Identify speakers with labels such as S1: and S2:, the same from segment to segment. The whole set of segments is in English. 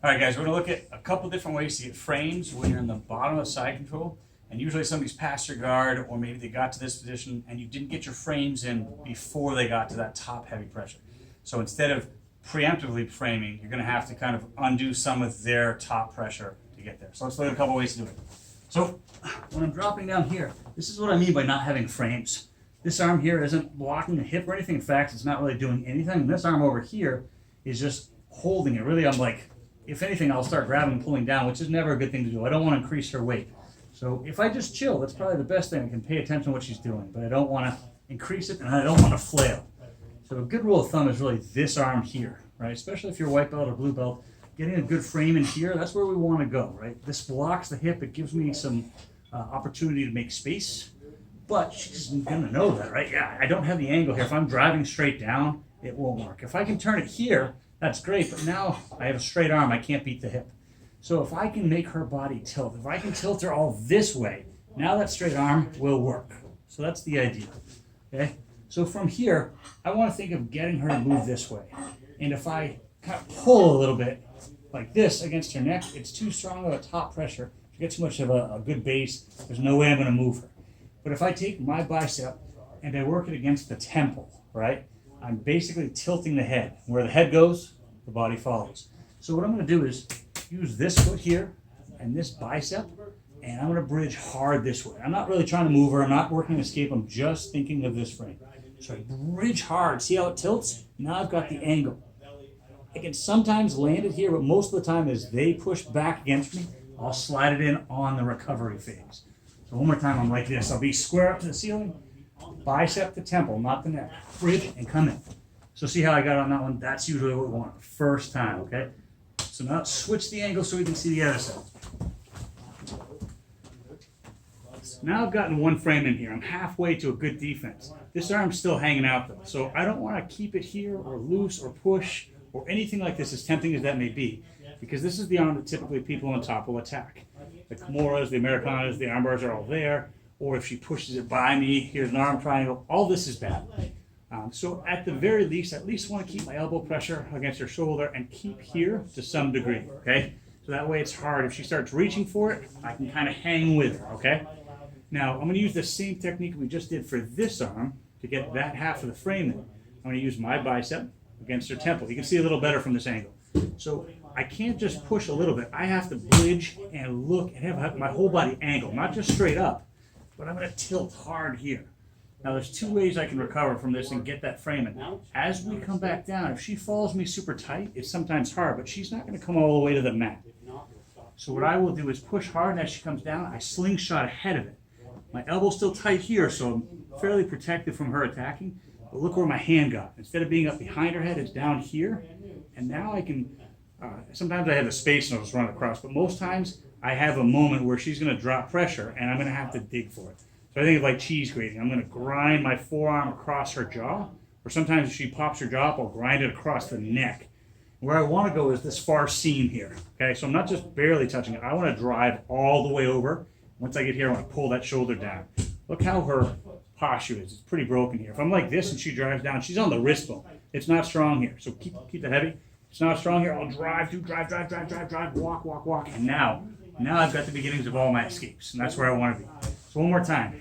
S1: All right, guys, we're gonna look at a couple different ways to get frames when you're in the bottom of side control. And usually somebody's past your guard, or maybe they got to this position and you didn't get your frames in before they got to that top heavy pressure. So instead of preemptively framing, you're gonna have to kind of undo some of their top pressure to get there. So let's look at a couple ways to do it. So when I'm dropping down here, this is what I mean by not having frames. This arm here isn't blocking the hip or anything. In fact, it's not really doing anything. And this arm over here is just holding it. Really, I'm like, if anything, I'll start grabbing and pulling down, which is never a good thing to do. I don't want to increase her weight. So if I just chill, that's probably the best thing. I can pay attention to what she's doing, but I don't want to increase it and I don't want to flail. So a good rule of thumb is really this arm here, right? Especially if you're white belt or blue belt, getting a good frame in here, that's where we want to go, right? This blocks the hip. It gives me some opportunity to make space, but she's going to know that, right? Yeah, I don't have the angle here. If I'm driving straight down, it won't work. If I can turn it here, that's great, but now I have a straight arm. I can't beat the hip. So if I can make her body tilt, if I can tilt her all this way, now that straight arm will work. So that's the idea, okay? So from here, I want to think of getting her to move this way. And if I kind of pull a little bit like this against her neck, it's too strong of a top pressure. She gets too much of a good base. There's no way I'm going to move her. But if I take my bicep and I work it against the temple, right? I'm basically tilting the head. Where the head goes, the body follows. So what I'm going to do is use this foot here and this bicep, and I'm going to bridge hard this way. I'm not really trying to move her. I'm not working escape. I'm just thinking of this frame. So I bridge hard. See how it tilts? Now I've got the angle. I can sometimes land it here, but most of the time as they push back against me, I'll slide it in on the recovery phase. So one more time, I'm like this. I'll be square up to the ceiling, bicep to temple, not the neck. Bridge and come in. So see how I got on that one? That's usually what we want. First time, okay? So now let's switch the angle so we can see the other side. Now I've gotten one frame in here. I'm halfway to a good defense. This arm's still hanging out though. So I don't want to keep it here or loose or push or anything like this, as tempting as that may be, because this is the arm that typically people on top will attack. The Kimuras, the Americanas, the armbars are all there. Or if she pushes it by me, here's an arm triangle. All this is bad. So at the very least, I at least want to keep my elbow pressure against her shoulder and keep here to some degree, okay? So that way it's hard. If she starts reaching for it, I can kind of hang with her, okay? Now, I'm going to use the same technique we just did for this arm to get that half of the frame in. I'm going to use my bicep against her temple. You can see a little better from this angle. So I can't just push a little bit. I have to bridge and look and have my whole body angled, not just straight up, but I'm going to tilt hard here. Now there's two ways I can recover from this and get that frame in. As we come back down, if she follows me super tight, it's sometimes hard, but she's not going to come all the way to the mat. So what I will do is push hard, and as she comes down, I slingshot ahead of it. My elbow's still tight here, so I'm fairly protected from her attacking. But look where my hand got. Instead of being up behind her head, it's down here. And now I can, sometimes I have the space and I'll just run across, but most times I have a moment where she's going to drop pressure and I'm going to have to dig for it. So I think of like cheese grating. I'm going to grind my forearm across her jaw, or sometimes if she pops her jaw up, I'll grind it across the neck. Where I want to go is this far seam here. Okay, so I'm not just barely touching it. I want to drive all the way over. Once I get here, I want to pull that shoulder down. Look how her posture is. It's pretty broken here. If I'm like this and she drives down, she's on the wrist bone. It's not strong here. So keep that heavy. It's not strong here. I'll drive, walk, and now I've got the beginnings of all my escapes, and that's where I want to be. So one more time.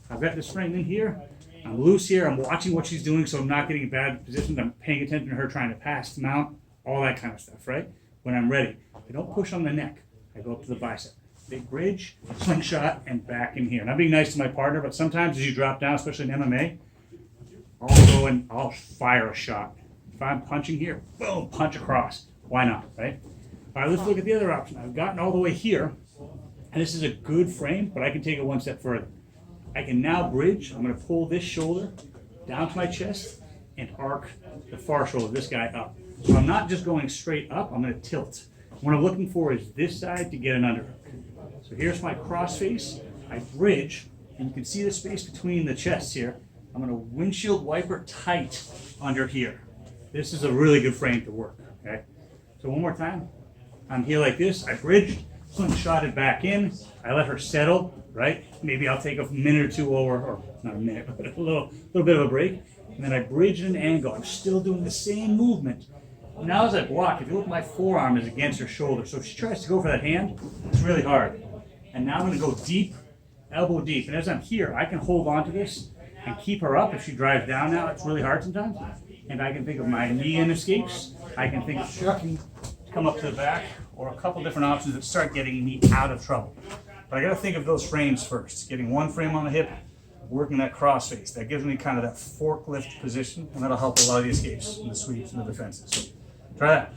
S1: I've got this frame in here. I'm loose here. I'm watching what she's doing, so I'm not getting in bad positions. I'm paying attention to her trying to pass, mount, all that kind of stuff, right? When I'm ready, I don't push on the neck. I go up to the bicep. Big bridge, slingshot, and back in here. And I'm being nice to my partner, but sometimes as you drop down, especially in MMA, I'll go and I'll fire a shot. If I'm punching here, boom, punch across. Why not, right? All right, let's look at the other option. I've gotten all the way here, and this is a good frame, but I can take it one step further. I can now bridge. I'm going to pull this shoulder down to my chest and arc the far shoulder, this guy up. So I'm not just going straight up, I'm going to tilt. What I'm looking for is this side to get an underhook. So here's my cross face. I bridge, and you can see the space between the chests here. I'm going to windshield wiper tight under here. This is a really good frame to work, okay? So one more time. I'm here like this. I bridged, slingshotted back in. I let her settle, right? Maybe I'll take a minute or two over, or not a minute, but a little bit of a break. And then I bridge at an angle. I'm still doing the same movement, Now as I block, if you look, my forearm is against her shoulder. So if she tries to go for that hand, it's really hard. And now I'm going to go deep, elbow deep. And as I'm here, I can hold on to this and keep her up. If she drives down now, it's really hard sometimes. And I can think of my knee in escapes. I can think of shucking to come up to the back, or a couple different options that start getting me out of trouble. But I got to think of those frames first. Getting one frame on the hip, working that cross face. That gives me kind of that forklift position, and that'll help a lot of the escapes and the sweeps and the defenses. So try that.